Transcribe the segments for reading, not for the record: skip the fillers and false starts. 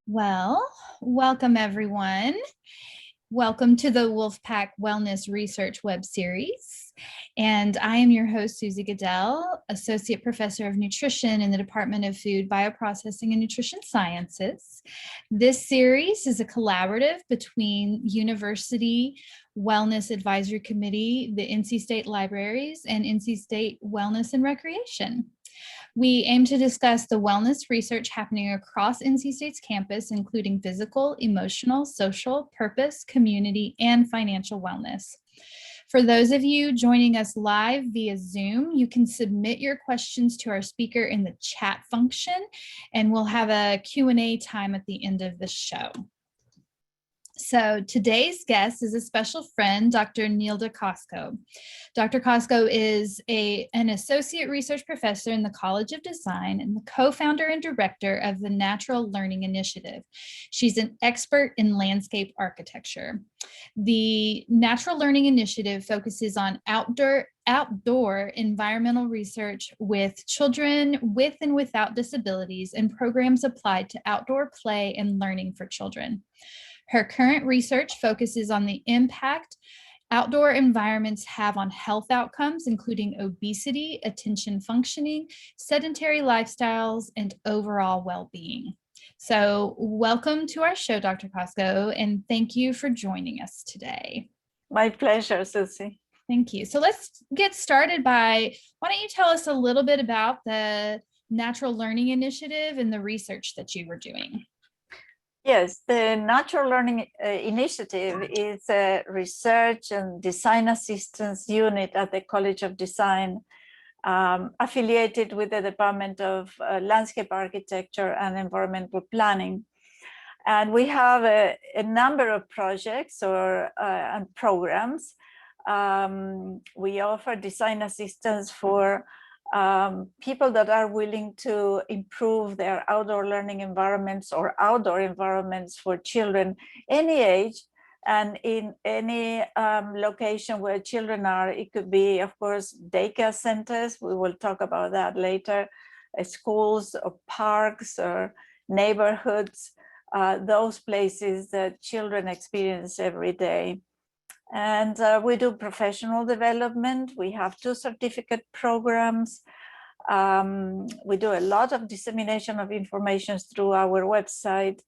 Well, welcome everyone. Welcome to the Wolfpack Wellness Research web series. And I am your host, Suzie Goodell, Associate Professor of Nutrition in the Department of Food, Bioprocessing, and Nutrition Sciences. This series is a collaborative between University Wellness Advisory Committee, the NC State Libraries, and NC State Wellness and Recreation. We aim to discuss the wellness research happening across NC State's campus, including physical, emotional, social, purpose, community, and financial wellness. For those of you joining us live via Zoom, you can submit your questions to our speaker in the chat function, and we'll have a Q&A time at the end of the show. So today's guest is a special friend, Dr. Nilda Cosco. Dr. Cosco is an associate research professor in the College of Design and the co-founder and director of the Natural Learning Initiative. She's an expert in landscape architecture. The Natural Learning Initiative focuses on outdoor environmental research with children with and without disabilities and programs applied to outdoor play and learning for children. Her current research focuses on the impact outdoor environments have on health outcomes, including obesity, attention functioning, sedentary lifestyles, and overall well-being. So welcome to our show, Dr. Cosco, and thank you for joining us today. My pleasure, Suzie. Thank you. So let's get started by, why don't you tell us a little bit about the Natural Learning Initiative and the research that you were doing? Yes, the Natural Learning Initiative is a research and design assistance unit at the College of Design, affiliated with the Department of Landscape Architecture and Environmental Planning. And we have a number of projects and programs. We offer design assistance for people that are willing to improve their outdoor learning environments or outdoor environments for children any age and in any location where children are. It could be, of course, daycare centers. We will talk about that later, schools or parks or neighborhoods, those places that children experience every day. And we do professional development. We have 2 certificate programs. We do a lot of dissemination of information through our website.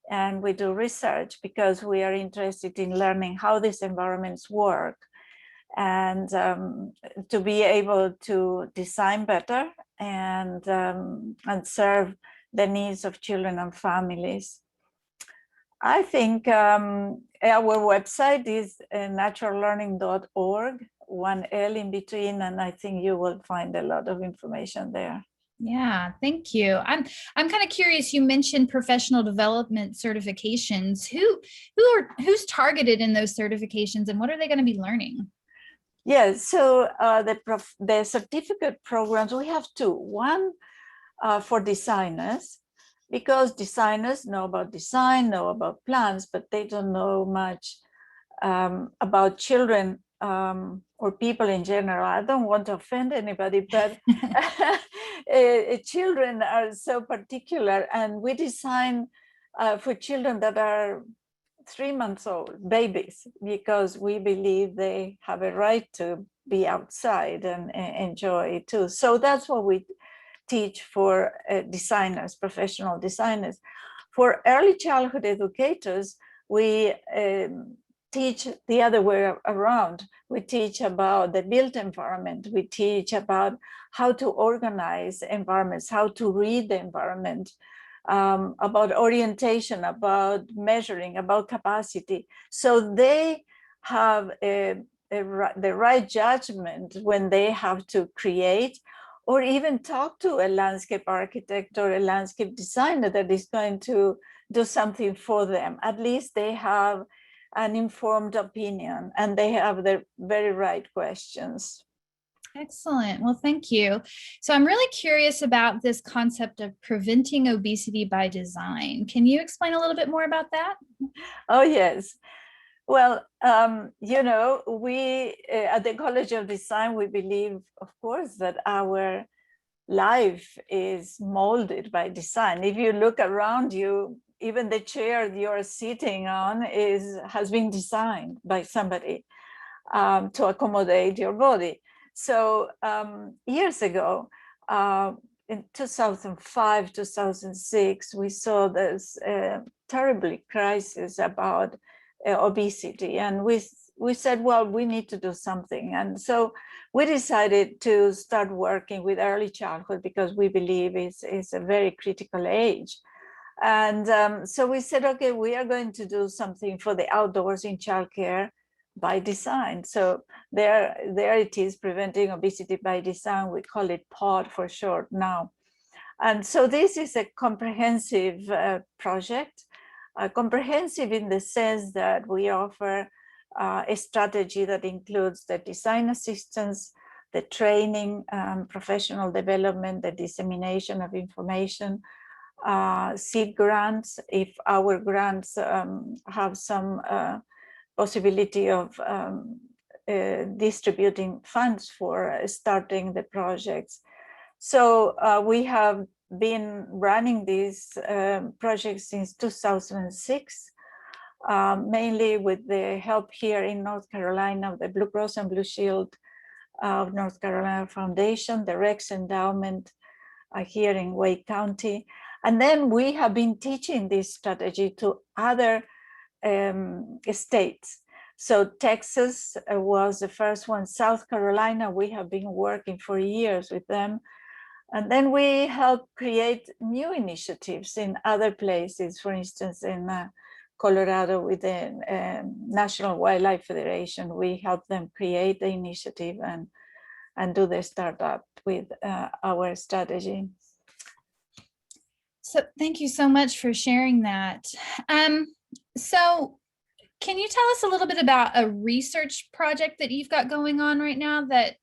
And we do research because we are interested in learning how these environments work and to be able to design better and serve the needs of children and families. I think our website is naturallearning.org, 1 L in between, and I think you will find a lot of information there. Yeah, thank you. I'm kind of curious. You mentioned professional development certifications. Who's targeted in those certifications, and what are they going to be learning? Yes, so the certificate programs, we have 2. One for designers, because designers know about design, know about plants, but they don't know much about children or people in general. I don't want to offend anybody, but children are so particular, and we design for children that are 3 months old, babies, because we believe they have a right to be outside and enjoy it too. So that's what we teach for designers, professional designers. For early childhood educators, we teach the other way around. We teach about the built environment. We teach about how to organize environments, how to read the environment, about orientation, about measuring, about capacity. So they have the right judgment when they have to create or even talk to a landscape architect or a landscape designer that is going to do something for them. At least they have an informed opinion and they have the very right questions. Excellent. Well, thank you. So I'm really curious about this concept of preventing obesity by design. Can you explain a little bit more about that? Oh, yes. Well, you know, we at the College of Design, we believe, of course, that our life is molded by design. If you look around you, even the chair you're sitting on has been designed by somebody to accommodate your body. So years ago, in 2005, 2006, we saw this terrible crisis about obesity, and we said, well, we need to do something. And so we decided to start working with early childhood because we believe it's a very critical age. And so we said, okay, we are going to do something for the outdoors in childcare by design. So there it is, preventing obesity by design. We call it POD for short now. And so this is a comprehensive project, comprehensive in the sense that we offer a strategy that includes the design assistance, the training, professional development, the dissemination of information, seed grants, if our grants have some possibility of distributing funds for starting the projects. So we have been running these projects since 2006, mainly with the help here in North Carolina of the Blue Cross and Blue Shield of North Carolina Foundation, the Rex Endowment here in Wake County. And then we have been teaching this strategy to other states. So Texas was the first one. South Carolina, we have been working for years with them. And then we help create new initiatives in other places, for instance, in Colorado with the National Wildlife Federation. We help them create the initiative and do the startup with our strategy. So thank you so much for sharing that. So can you tell us a little bit about a research project that you've got going on right now that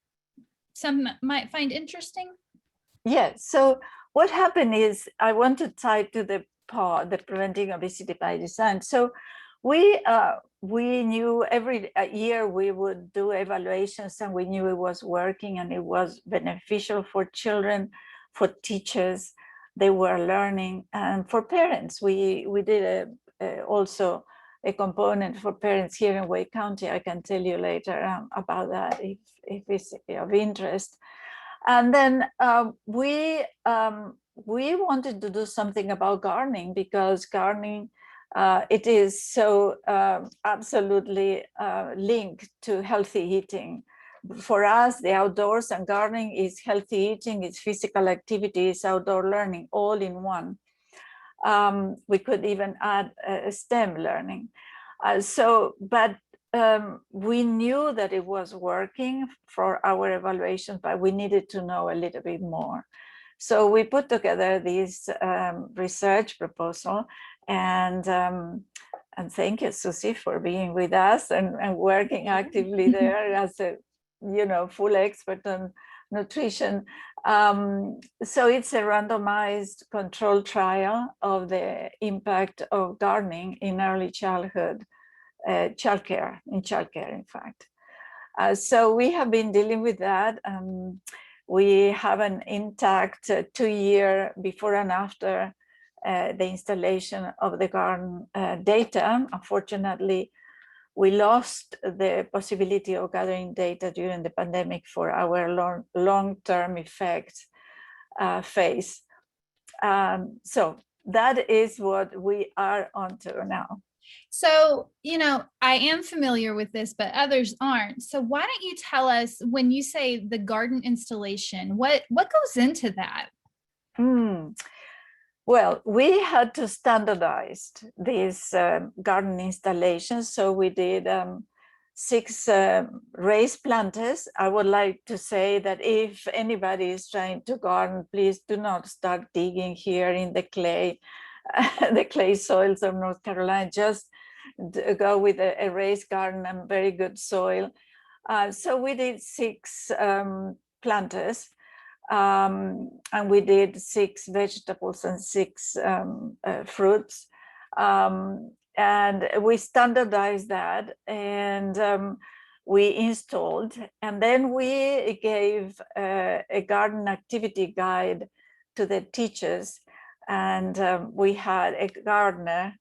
some might find interesting? Yes. So what happened is I want to tie to the POD, the Preventing Obesity by Design. So we knew every year we would do evaluations, and we knew it was working and it was beneficial for children, for teachers. They were learning, and for parents. We did also a component for parents here in Wake County. I can tell you later about that if it's of interest. And then we wanted to do something about gardening, because gardening, it is so absolutely linked to healthy eating. For us, the outdoors and gardening is healthy eating, it's physical activity, it's outdoor learning, all in one. We could even add STEM learning. But we knew that it was working for our evaluation, but we needed to know a little bit more. So we put together this research proposal, and thank you, Suzie, for being with us and working actively there as a full expert on nutrition. So it's a randomized controlled trial of the impact of gardening in early childhood, childcare, in fact. So we have been dealing with that. We have an intact 2-year before and after the installation of the garden data. Unfortunately, we lost the possibility of gathering data during the pandemic for our long-term effects phase. So that is what we are onto now. So, I am familiar with this, but others aren't. So why don't you tell us, when you say the garden installation, what goes into that? Well, we had to standardize these garden installations. So we did 6 raised planters. I would like to say that if anybody is trying to garden, please do not start digging here in the clay, the clay soils of North Carolina. Just go with a raised garden and very good soil. So we did 6 planters. And we did 6 vegetables and 6 fruits. And we standardized that, and we installed. And then we gave a garden activity guide to the teachers. And we had a gardener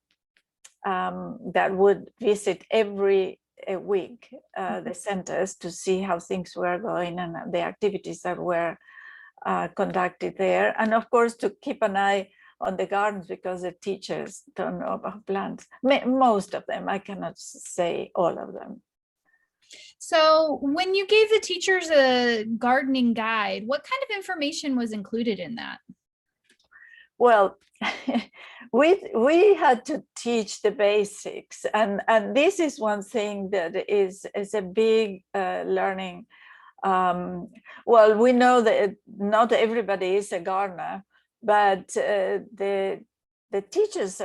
that would visit every week the centers to see how things were going and the activities that were conducted there. And of course, to keep an eye on the gardens, because the teachers don't know about plants. Most of them, I cannot say all of them. So when you gave the teachers a gardening guide, what kind of information was included in that? Well, we had to teach the basics, and this is one thing that is a big learning. Well, we know that not everybody is a gardener, but the teachers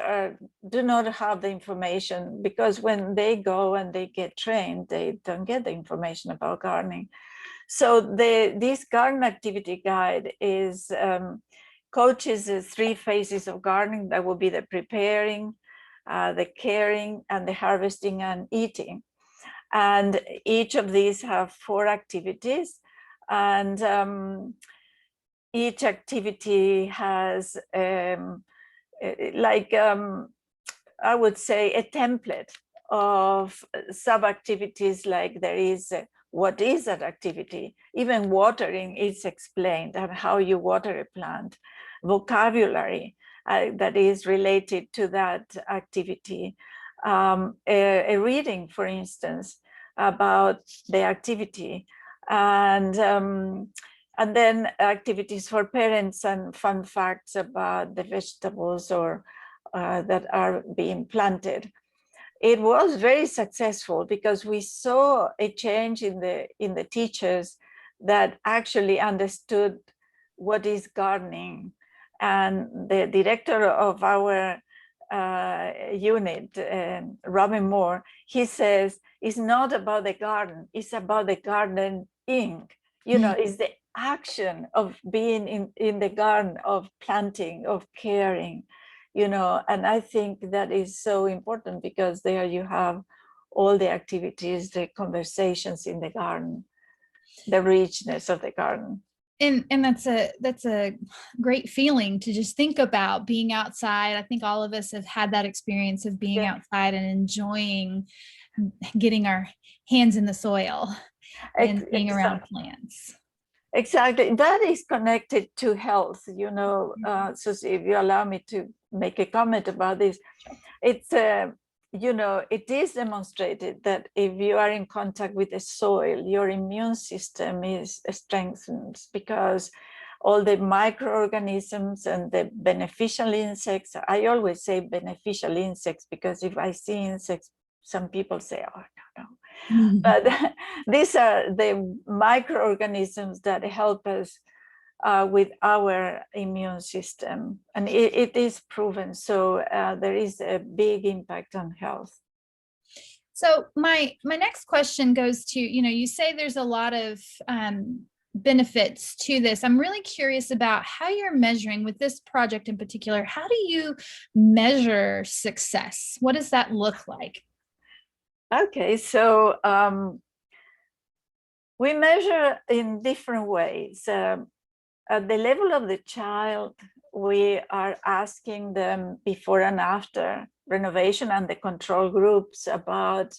do not have the information, because when they go and they get trained, they don't get the information about gardening. So this garden activity guide is coaches the 3 phases of gardening. That will be the preparing, the caring, and the harvesting and eating. And each of these have 4 activities, and each activity has I would say a template of sub-activities. Like there is what is that activity, even watering is explained, and how you water a plant, vocabulary that is related to that activity, a reading, for instance, about the activity, and then activities for parents and fun facts about the vegetables or that are being planted. It was very successful, because we saw a change in the teachers that actually understood what is gardening. And the director of our unit, Robin Moore, he says, it's not about the garden, it's about the gardening. It's the action of being in the garden, of planting, of caring, and I think that is so important, because there you have all the activities, the conversations in the garden, the richness of the garden. And that's a great feeling to just think about being outside. I think all of us have had that experience of being outside and enjoying getting our hands in the soil and being around plants. Exactly. That is connected to health, Suzie, if you allow me to make a comment about this. It's, it is demonstrated that if you are in contact with the soil, your immune system is strengthened, because all the microorganisms and the beneficial insects, I always say beneficial insects, because if I see insects, some people say, oh, no. But these are the microorganisms that help us with our immune system, and it is proven. So there is a big impact on health. So my next question goes to, you say there's a lot of benefits to this. I'm really curious about how you're measuring with this project in particular. How do you measure success? What does that look like? Okay, so we measure in different ways. At the level of the child, we are asking them before and after renovation and the control groups about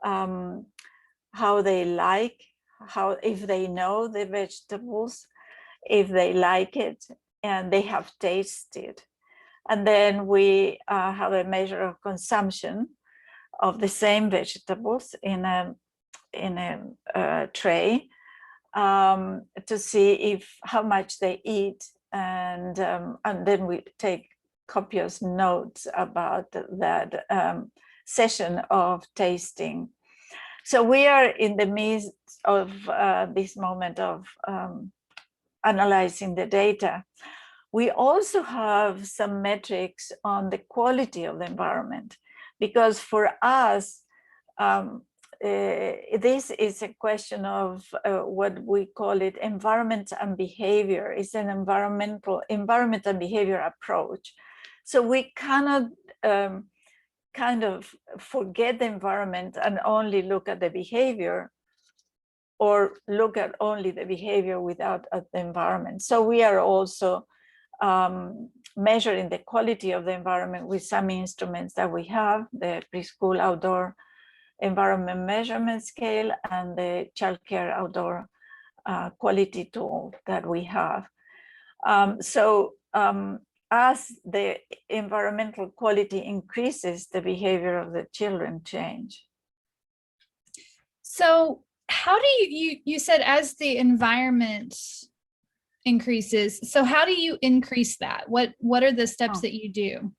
how they like, if they know the vegetables, if they like it, and they have tasted. And then we have a measure of consumption of the same vegetables in a tray, to see how much they eat, and then we take copious notes about that session of tasting. So we are in the midst of this moment of analyzing the data. We also have some metrics on the quality of the environment, because for us, this is a question of what we call it environment and behavior. It's an environment and behavior approach. So we cannot kind of forget the environment and only look at the behavior, or look at only the behavior without the environment. So we are also measuring the quality of the environment with some instruments that we have, the preschool outdoor environment measurement scale and the childcare outdoor quality tool that we have. As the environmental quality increases, the behavior of the children change. So how do you said as the environment increases, so how do you increase that? What are the steps that you do?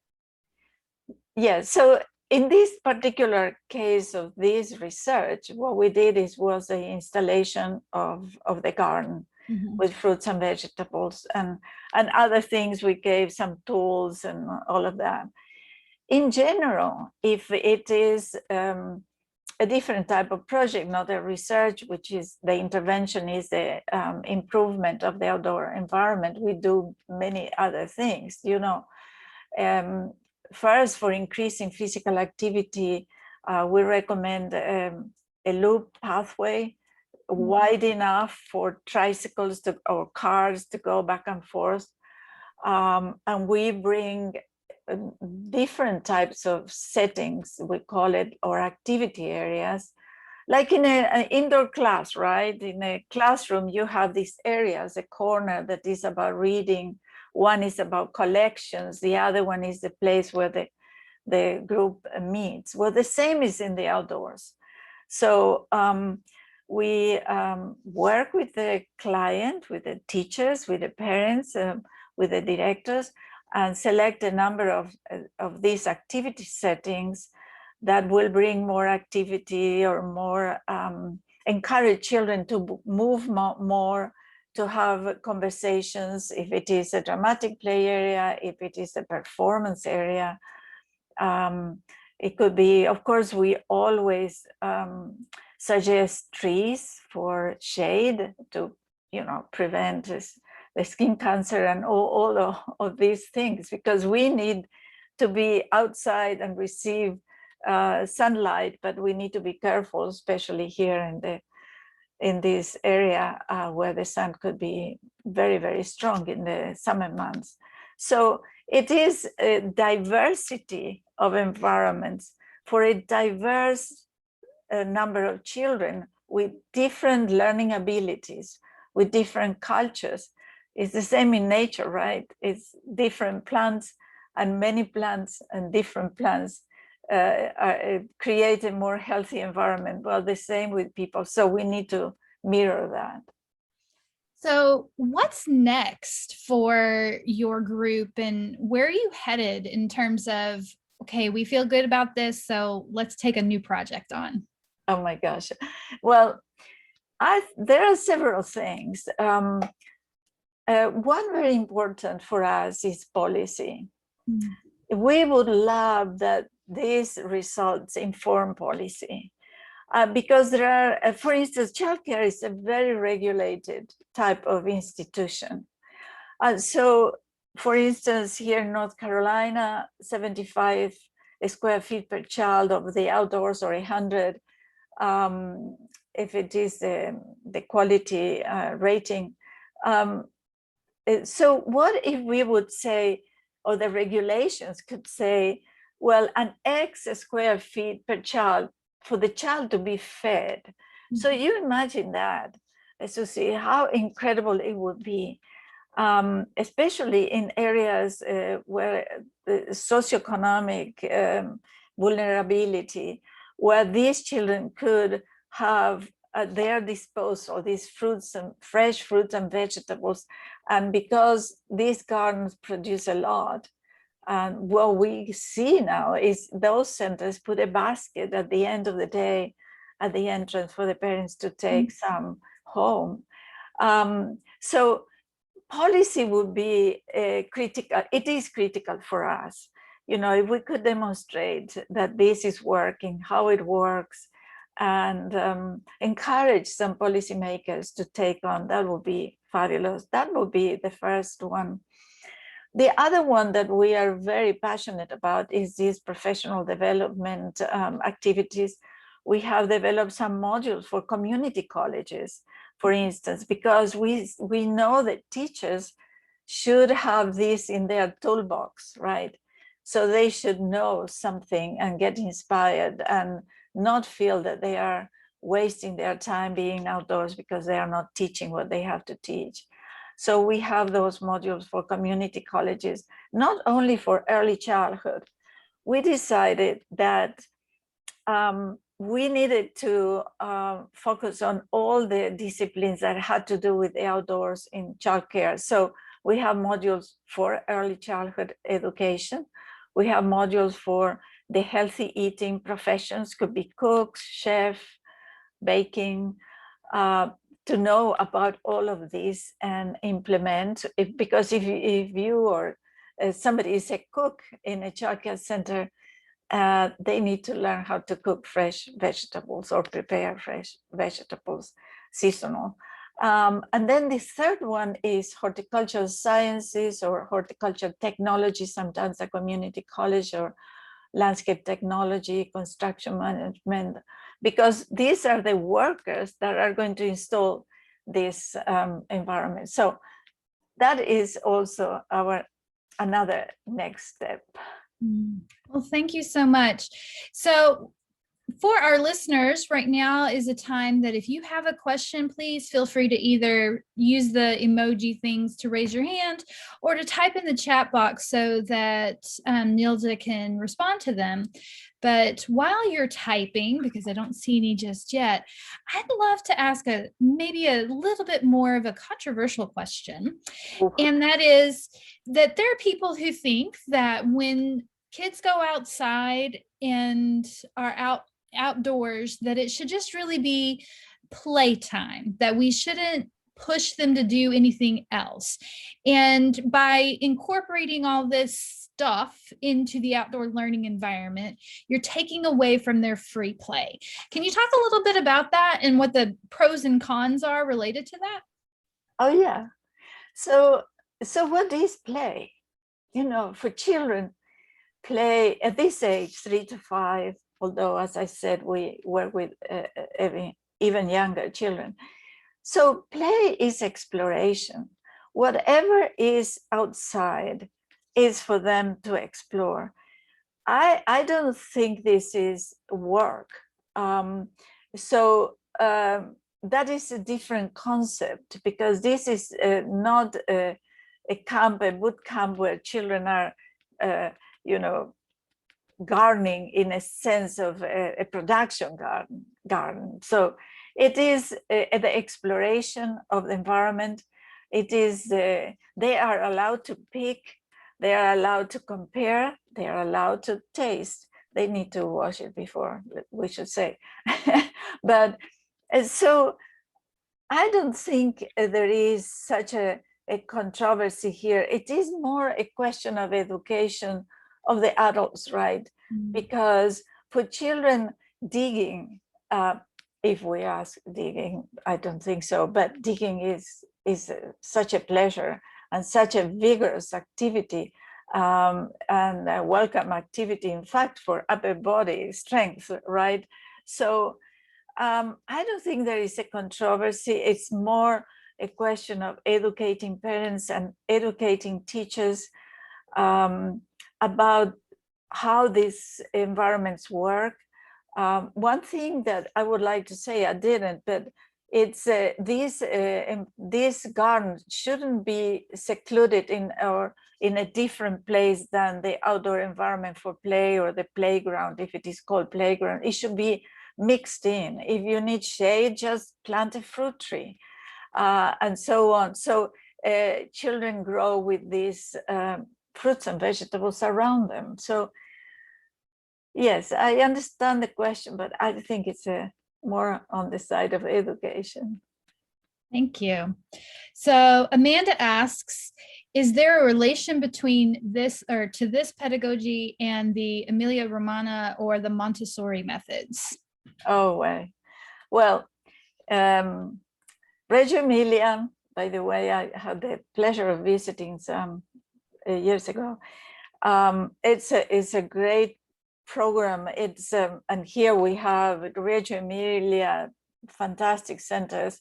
Yeah, so in this particular case of this research, what we did was the installation of the garden with fruits and vegetables and other things. We gave some tools and all of that. In general, if it is a different type of project, not a research, which is the intervention is the improvement of the outdoor environment, we do many other things, you know. First, for increasing physical activity, we recommend a loop pathway wide enough for tricycles or cars to go back and forth. And we bring different types of settings, we call it, or activity areas. Like in an indoor class, right? In a classroom, you have these areas, a corner that is about reading, one is about collections, the other one is the place where the group meets. Well, the same is in the outdoors. So we work with the client, with the teachers, with the parents, with the directors, and select a number of these activity settings that will bring more activity or more, encourage children to move more, to have conversations, if it is a dramatic play area, if it is a performance area. It could be, of course, we always suggest trees for shade to, you know, prevent the skin cancer and all of these things, because we need to be outside and receive sunlight, but we need to be careful, especially here in this area where the sun could be very, very strong in the summer months. So it is a diversity of environments for a diverse number of children with different learning abilities, with different cultures. It's the same in nature, right? It's different plants, and many plants and different plants create a more healthy environment. Well, the same with people. So we need to mirror that. So what's next for your group, and where are you headed in terms of, okay, we feel good about this, so let's take a new project on? Oh my gosh. Well, there are several things. One very important for us is policy. We would love that these results inform policy. Because there are, for instance, childcare is a very regulated type of institution. So, for instance, here in North Carolina, 75 square feet per child of the outdoors, or 100, if it is the quality rating. So what if we would say, or the regulations could say, well, an X square feet per child for the child to be fed. So you imagine that, Suzie, how incredible it would be, especially in areas where the socioeconomic vulnerability, where these children could have at their disposal these fruits and fresh fruits and vegetables. And because these gardens produce a lot, and what we see now is those centers put a basket at the end of the day at the entrance for the parents to take some home. So policy would be critical. It is critical for us. You know, if we could demonstrate that this is working, how it works, and encourage some policymakers to take on, that would be fabulous. That would be the first one. The other one that we are very passionate about is these professional development activities. We have developed some modules for community colleges, for instance, because we know that teachers should have this in their toolbox, right? So they should know something and get inspired and not feel that they are wasting their time being outdoors because they are not teaching what they have to teach. So we have those modules for community colleges, not only for early childhood. We decided that we needed to focus on all the disciplines that had to do with the outdoors in childcare. So we have modules for early childhood education. We have modules for the healthy eating professions, could be cooks, chef, baking, to know about all of this and implement. Because if you or somebody is a cook in a childcare center, they need to learn how to cook fresh vegetables or prepare fresh vegetables, seasonal. And then the third one is horticultural sciences or horticultural technology, sometimes a community college, or landscape technology, construction management, because these are the workers that are going to install this environment. So that is also another next step. Well, thank you so much. So for our listeners, right now is a time that if you have a question, please feel free to either use the emoji things to raise your hand or to type in the chat box so that Nilda can respond to them. But while you're typing, because I don't see any just yet, I'd love to ask maybe a little bit more of a controversial question. And that is that there are people who think that when kids go outside and are outdoors, that it should just really be playtime, that we shouldn't push them to do anything else. And by incorporating all this stuff into the outdoor learning environment, you're taking away from their free play. Can you talk a little bit about that and what the pros and cons are related to that? Oh yeah. So what is play? You know, for children, play at this age, 3 to 5, although as I said, we work with even younger children. So play is exploration. Whatever is outside is for them to explore. I don't think this is work. That is a different concept, because this is not a camp, a boot camp where children are, gardening in a sense of a production garden. So it is the exploration of the environment. It is they are allowed to pick, they are allowed to compare, they are allowed to taste. They need to wash it before, we should say. But so I don't think there is such a controversy here. It is more a question of education of the adults, right? Because for children, digging, if we ask digging, I don't think so, but digging is such a pleasure and such a vigorous activity, and a welcome activity, in fact, for upper body strength, right? So I don't think there is a controversy. It's more a question of educating parents and educating teachers about how these environments work. One thing that I would like to say, I didn't, but it's this garden shouldn't be secluded in a different place than the outdoor environment for play, or the playground, if it is called playground. It should be mixed in. If you need shade, just plant a fruit tree, and so on. So children grow with these fruits and vegetables around them. So yes, I understand the question, but I think it's more on the side of education. Thank you. So Amanda asks, is there a relation between this pedagogy and the Emilia Romagna or the Montessori methods? Oh, well, Reggio Emilia, by the way, I had the pleasure of visiting some years ago. It's a great program. It's and here we have Reggio Emilia, fantastic centers.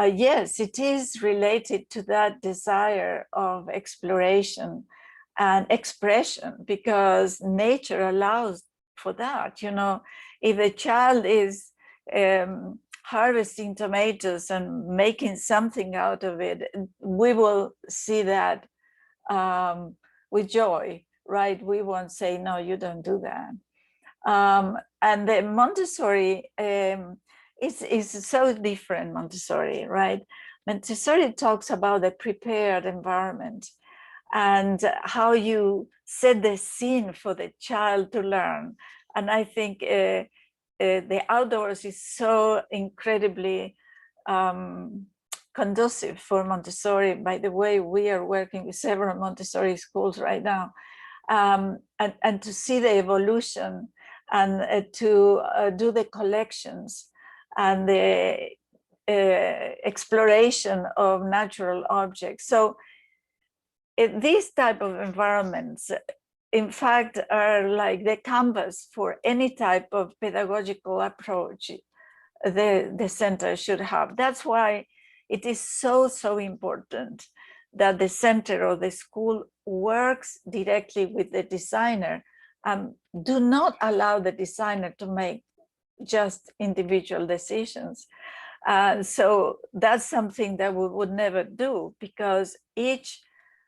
yes, it is related to that desire of exploration and expression, because nature allows for that. You know, if a child is harvesting tomatoes and making something out of it, we will see that with joy, right? We won't say, no, you don't do that. And the Montessori is so different, Montessori, right? Montessori talks about the prepared environment and how you set the scene for the child to learn. And I think the outdoors is so incredibly conducive for Montessori. By the way, we are working with several Montessori schools right now. And to see the evolution and to do the collections and the exploration of natural objects. So these type of environments, in fact, are like the canvas for any type of pedagogical approach the center should have. That's why it is so important that the center or the school works directly with the designer. Do not allow the designer to make just individual decisions. So that's something that we would never do, because each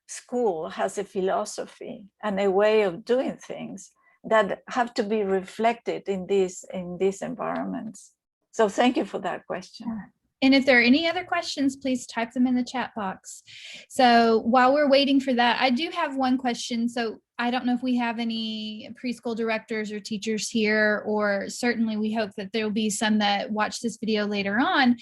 school has a philosophy and a way of doing things that have to be reflected in these environments. So thank you for that question. And if there are any other questions, please type them in the chat box. So while we're waiting for that, I do have one question. So I don't know if we have any preschool directors or teachers here, or certainly we hope that there'll be some that watch this video later on.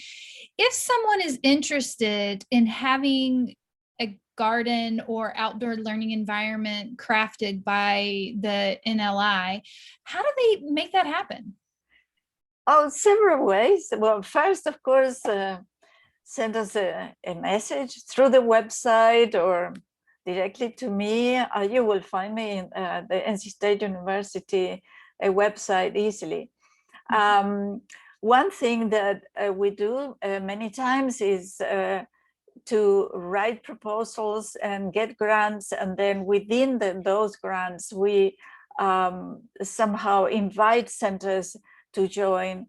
If someone is interested in having a garden or outdoor learning environment crafted by the NLI, how do they make that happen? Oh, several ways. Well, first, of course, send us a message through the website or directly to me. You will find me in the NC State University website easily. One thing that we do many times is to write proposals and get grants, and then within those grants, we somehow invite centers to join.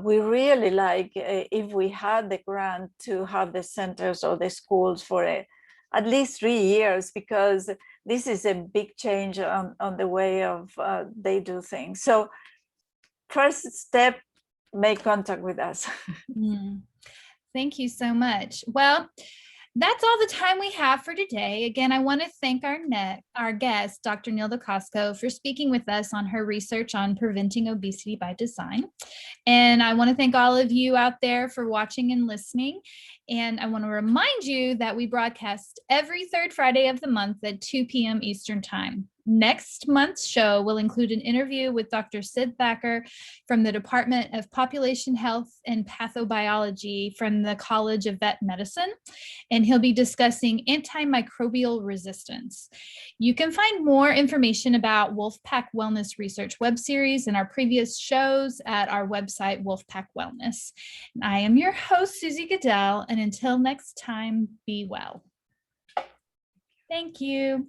We really like, if we had the grant, to have the centers or the schools for at least 3 years, because this is a big change on the way of they do things. So first step, make contact with us. Thank you so much. Well, that's all the time we have for today. Again, I want to thank our guest, Dr. Nilda Cosco, for speaking with us on her research on preventing obesity by design. And I want to thank all of you out there for watching and listening. And I want to remind you that we broadcast every third Friday of the month at 2 p.m. Eastern Time. Next month's show will include an interview with Dr. Sid Thacker from the Department of Population Health and Pathobiology from the College of Vet Medicine, and he'll be discussing antimicrobial resistance. You can find more information about Wolfpack Wellness Research web series and our previous shows at our website, Wolfpack Wellness. And I am your host, Suzie Goodell, and until next time, be well. Thank you.